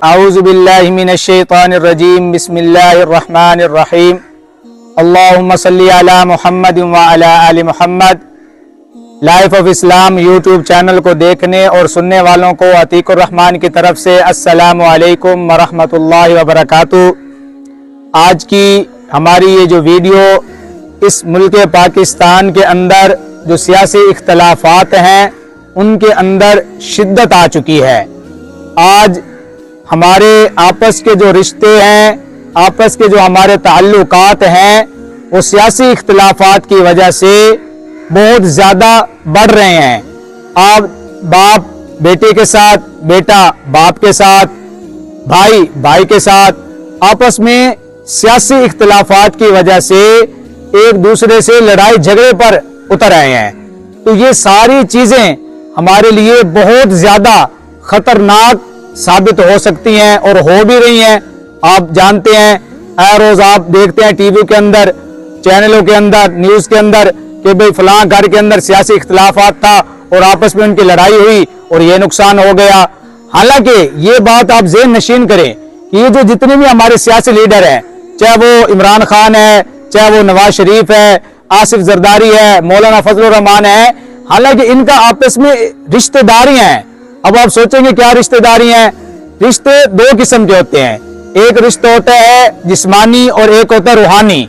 اعوذ باللہ من الشیطان الرجیم بسم اللہ الرحمن الرحیم اللہم صلی علی محمد وعلی آل محمد۔ Life of Islam YouTube channel کو دیکھنے اور سننے والوں کو عتیق الرحمن کی طرف سے السلام علیکم ورحمۃ اللہ وبرکاتہ۔ آج کی ہماری یہ جو ویڈیو اس ملک پاکستان کے اندر جو سیاسی اختلافات ہیں ان کے اندر شدت آ چکی ہے۔ آج ہمارے آپس کے جو رشتے ہیں، آپس کے جو ہمارے تعلقات ہیں، وہ سیاسی اختلافات کی وجہ سے بہت زیادہ بڑھ رہے ہیں۔ آپ باپ بیٹے کے ساتھ، بیٹا باپ کے ساتھ، بھائی بھائی کے ساتھ آپس میں سیاسی اختلافات کی وجہ سے ایک دوسرے سے لڑائی جھگڑے پر اتر آئے ہیں۔ تو یہ ساری چیزیں ہمارے لیے بہت زیادہ خطرناک ثابت ہو سکتی ہیں اور ہو بھی رہی ہیں۔ آپ جانتے ہیں، ہر روز آپ دیکھتے ہیں ٹی وی کے اندر، چینلوں کے اندر، نیوز کے اندر کہ بھئی فلاں گھر کے اندر سیاسی اختلافات تھا اور آپس میں ان کی لڑائی ہوئی اور یہ نقصان ہو گیا۔ حالانکہ یہ بات آپ ذہن نشین کریں کہ یہ جو جتنے بھی ہمارے سیاسی لیڈر ہیں، چاہے وہ عمران خان ہے، چاہے وہ نواز شریف ہے، آصف زرداری ہے، مولانا فضل الرحمان ہے، حالانکہ ان کا آپس میں رشتہ داری ہیں۔ اب آپ سوچیں گے کیا رشتہ داری ہیں؟ رشتے دو قسم کے ہوتے ہیں، ایک رشتہ ہوتا ہے جسمانی اور ایک ہوتا ہے روحانی۔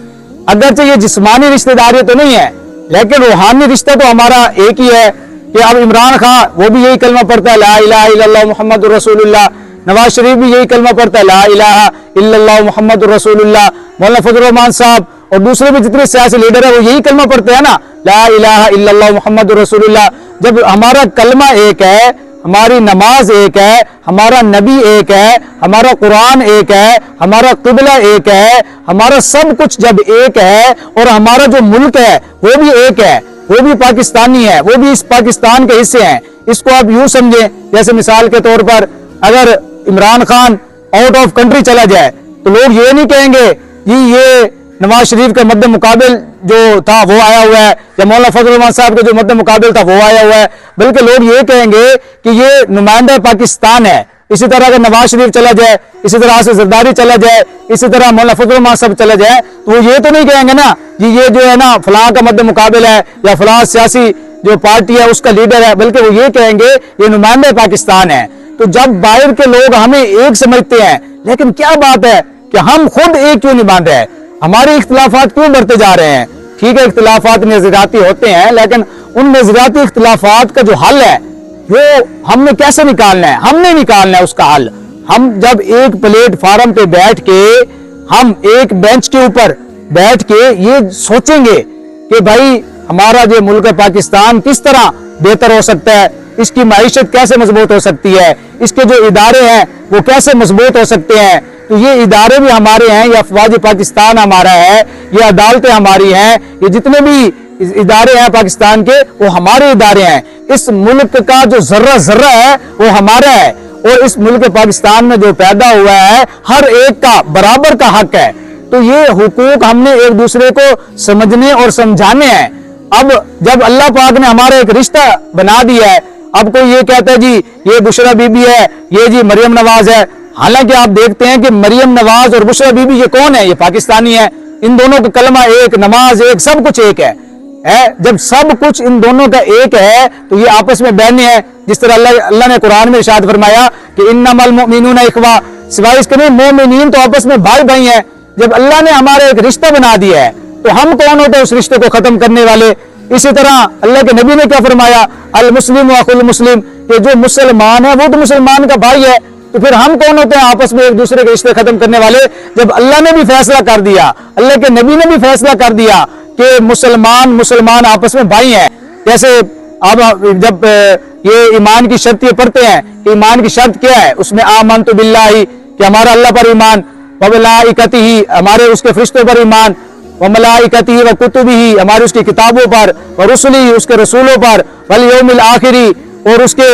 اگرچہ یہ جسمانی رشتہ داری تو نہیں ہے لیکن روحانی رشتہ تو ہمارا ایک ہی ہے کہ اب عمران خان وہ بھی یہی کلمہ پڑھتا ہے لا الہ الا اللہ محمد رسول اللہ، نواز شریف بھی یہی کلمہ پڑھتا ہے لا الہ الا اللہ محمد رسول اللہ، مولانا فضل الرحمان صاحب اور دوسرے بھی جتنے سیاسی لیڈر ہیں وہ یہی کلمہ پڑھتے ہیں نا، لا الہ الا اللہ محمد رسول اللہ۔ جب ہمارا کلمہ ایک ہے، ہماری نماز ایک ہے، ہمارا نبی ایک ہے، ہمارا قرآن ایک ہے، ہمارا قبلہ ایک ہے، ہمارا سب کچھ جب ایک ہے اور ہمارا جو ملک ہے وہ بھی ایک ہے، وہ بھی پاکستانی ہے، وہ بھی اس پاکستان کے حصے ہیں، اس کو آپ یوں سمجھیں جیسے مثال کے طور پر اگر Imran Khan out of country چلا جائے تو لوگ یہ نہیں کہیں گے جی یہ نواز شریف کا مد مقابل جو تھا وہ آیا ہوا ہے یا مولانا فضل الرحمان صاحب کا جو مد مقابل تھا وہ آیا ہوا ہے، بلکہ لوگ یہ کہیں گے کہ یہ نمائندہ پاکستان ہے۔ اسی طرح اگر نواز شریف چلا جائے، اسی طرح آصف زرداری چلا جائے، اسی طرح مولانا فضل الرحمان صاحب چلا جائے تو وہ یہ تو نہیں کہیں گے نا جی یہ جو ہے نا فلاں کا مد مقابل ہے یا فلاں سیاسی جو پارٹی ہے اس کا لیڈر ہے، بلکہ وہ یہ کہیں گے یہ نمائندہ پاکستان ہے۔ تو جب باہر کے لوگ ہمیں ایک سمجھتے ہیں لیکن کیا بات ہے کہ ہم خود ایک کیوں نہیں باندھ رہے؟ ہمارے اختلافات کیوں بڑھتے جا رہے ہیں؟ ٹھیک ہے اختلافات نظریاتی ہوتے ہیں لیکن ان نظریاتی اختلافات کا جو حل ہے وہ ہم نے کیسے نکالنا ہے؟ ہم نے نکالنا ہے اس کا حل۔ ہم جب ایک پلیٹ فارم پہ بیٹھ کے، ہم ایک بینچ کے اوپر بیٹھ کے یہ سوچیں گے کہ بھائی ہمارا جو ملک پاکستان کس طرح بہتر ہو سکتا ہے، اس کی معیشت کیسے مضبوط ہو سکتی ہے، اس کے جو ادارے ہیں وہ کیسے مضبوط ہو سکتے ہیں، تو یہ ادارے بھی ہمارے ہیں، یہ افواج پاکستان ہمارا ہے، یہ عدالتیں ہماری ہیں، یہ جتنے بھی ادارے ہیں پاکستان کے وہ ہمارے ادارے ہیں۔ اس ملک کا جو ذرہ ذرہ ہے وہ ہمارا ہے اور اس ملک پاکستان میں جو پیدا ہوا ہے ہر ایک کا برابر کا حق ہے۔ تو یہ حقوق ہم نے ایک دوسرے کو سمجھنے اور سمجھانے ہیں۔ اب جب اللہ پاک نے ہمارا ایک رشتہ بنا دیا ہے، اب کوئی یہ کہتا ہے جی یہ بشرا بی بی ہے، یہ جی مریم نواز ہے، حالانکہ آپ دیکھتے ہیں کہ مریم نواز اور بشرا بی بی یہ کون ہے؟ یہ پاکستانی ہے، ان دونوں کا کلمہ ایک، نماز ایک، سب کچھ ایک ہے۔ جب سب کچھ ان دونوں کا ایک ہے تو یہ آپس میں بہنیں ہیں، جس طرح اللہ نے قرآن میں ارشاد فرمایا کہ انما المؤمنون اخوہ، سوائے اس کے نہیں مومنین تو آپس میں بھائی بھائی ہیں۔ جب اللہ نے ہمارا ایک رشتہ بنا دیا ہے تو ہم کون ہوتے ہیں اس رشتے کو ختم کرنے والے؟ اسی طرح اللہ کے نبی نے کیا فرمایا؟ المسلم واخو المسلم، کہ جو مسلمان ہے وہ تو مسلمان کا بھائی ہے، تو پھر ہم کون ہوتے ہیں آپس میں ایک دوسرے کے رشتے ختم کرنے والے؟ جب اللہ نے بھی فیصلہ کر دیا، اللہ کے نبی نے بھی فیصلہ کر دیا کہ مسلمان آپس میں بھائی ہیں۔ جیسے اب جب یہ ایمان کی شرط یہ پڑھتے ہیں کہ ایمان کی شرط کیا ہے، اس میں آمنت باللہ کہ ہمارا اللہ پر ایمان، وملائکتہ ہمارے اس کے فرشتوں پر ایمان، وملائکتہ وکتبہ ہمارے اس کی کتابوں پر، ورسلہ اس کے رسولوں پر، والیوم الآخر اور اس کے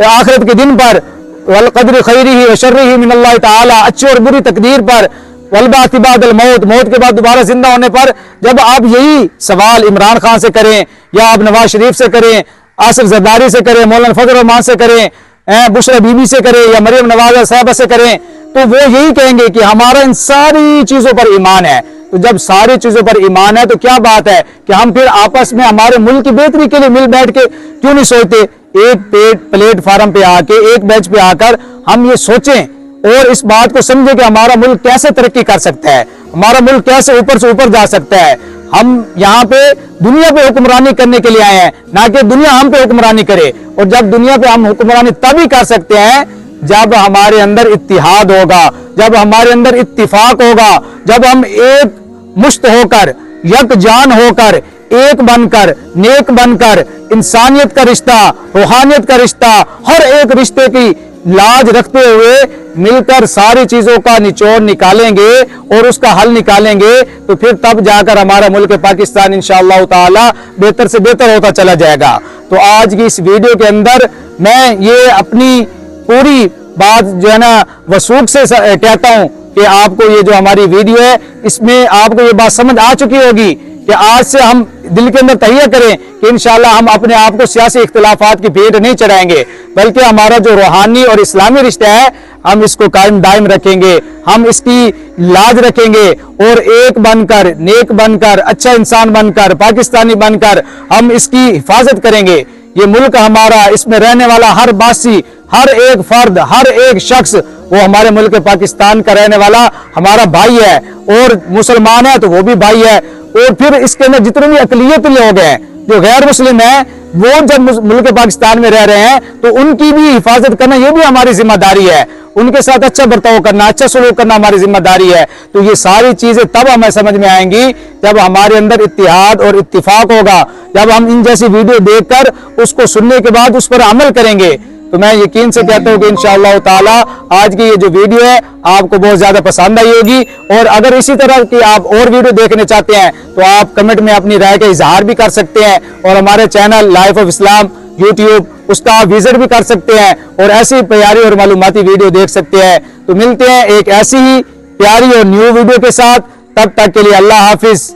آخرت کے دن پر، والقدر خیرہ وشرہ من اللہ تعالی اچھی اور بری تقدیر پر، والبعث بعد الموت موت کے بعد دوبارہ زندہ ہونے پر۔ جب آپ یہی سوال عمران خان سے کریں یا آپ نواز شریف سے کریں، آصف زرداری سے کریں، مولانا فضل الرحمان سے کریں، بشرا بیوی سے کریں یا مریم نوازہ صاحبہ سے کریں تو وہ یہی کہیں گے کہ ہمارا ان ساری چیزوں پر ایمان ہے۔ تو جب ساری چیزوں پر ایمان ہے تو کیا بات ہے کہ ہم پھر آپس میں ہمارے ملک کی بہتری کے لیے مل بیٹھ کے کیوں نہیں سوچتے؟ ایک پلیٹ فارم پہ آ کے، ایک بینچ پہ آ کر ہم یہ سوچیں اور اس بات کو سمجھیں کہ ہمارا ملک کیسے ترقی کر سکتا ہے، ہمارا ملک کیسے اوپر سے اوپر جا سکتا ہے۔ ہم یہاں پہ دنیا پہ حکمرانی کرنے کے لیے آئے ہیں، نہ کہ دنیا ہم پہ حکمرانی کرے۔ اور جب دنیا پہ ہم حکمرانی تبھی کر سکتے ہیں جب ہمارے اندر اتحاد ہوگا، جب ہمارے اندر اتفاق ہوگا، جب ہم ایک مشت ہو کر، یک جان ہو کر، ایک بن کر، نیک بن کر، انسانیت کا رشتہ، روحانیت کا رشتہ، ہر ایک رشتے کی لاج رکھتے ہوئے مل کر ساری چیزوں کا نچوڑ نکالیں گے اور اس کا حل نکالیں گے تو پھر تب جا کر ہمارا ملک پاکستان انشاءاللہ تعالی بہتر سے بہتر ہوتا چلا جائے گا۔ تو آج کی اس ویڈیو کے اندر میں یہ اپنی پوری بات جو ہے نا وثوق سے کہتا ہوں کہ آپ کو یہ جو ہماری ویڈیو ہے اس میں آپ کو یہ بات سمجھ آ چکی ہوگی کہ آج سے ہم دل کے اندر تہیہ کریں کہ انشاءاللہ ہم اپنے آپ کو سیاسی اختلافات کی بھیٹ نہیں چڑھائیں گے، بلکہ ہمارا جو روحانی اور اسلامی رشتہ ہے ہم اس کو قائم دائم رکھیں گے، ہم اس کی لاج رکھیں گے اور ایک بن کر، نیک بن کر، اچھا انسان بن کر، پاکستانی بن کر ہم اس کی حفاظت کریں گے۔ یہ ملک ہمارا، اس میں رہنے والا ہر باسی، ہر ایک فرد، ہر ایک شخص وہ ہمارے ملک پاکستان کا رہنے والا ہمارا بھائی ہے، اور مسلمان ہے تو وہ بھی بھائی ہے، اور پھر اس کے اندر جتنے بھی اقلیتی لوگ ہیں جو غیر مسلم ہیں وہ جب ملک پاکستان میں رہ رہے ہیں تو ان کی بھی حفاظت کرنا یہ بھی ہماری ذمہ داری ہے، ان کے ساتھ اچھا برتاؤ کرنا، اچھا سلوک کرنا ہماری ذمہ داری ہے۔ تو یہ ساری چیزیں تب ہمیں سمجھ میں آئیں گی جب ہمارے اندر اتحاد اور اتفاق ہوگا، جب ہم ان جیسی ویڈیو دیکھ کر اس کو سننے کے بعد اس پر عمل کریں گے۔ تو میں یقین سے کہتا ہوں کہ انشاءاللہ تعالی آج کی یہ جو ویڈیو ہے آپ کو بہت زیادہ پسند آئی ہوگی، اور اگر اسی طرح کی آپ اور ویڈیو دیکھنے چاہتے ہیں تو آپ کمنٹ میں اپنی رائے کا اظہار بھی کر سکتے ہیں، اور ہمارے channel life of Islam YouTube اس کا آپ وزٹ بھی کر سکتے ہیں اور ایسی پیاری اور معلوماتی ویڈیو دیکھ سکتے ہیں۔ تو ملتے ہیں ایک ایسی ہی پیاری اور نیو ویڈیو کے ساتھ، تب تک کے لیے اللہ حافظ۔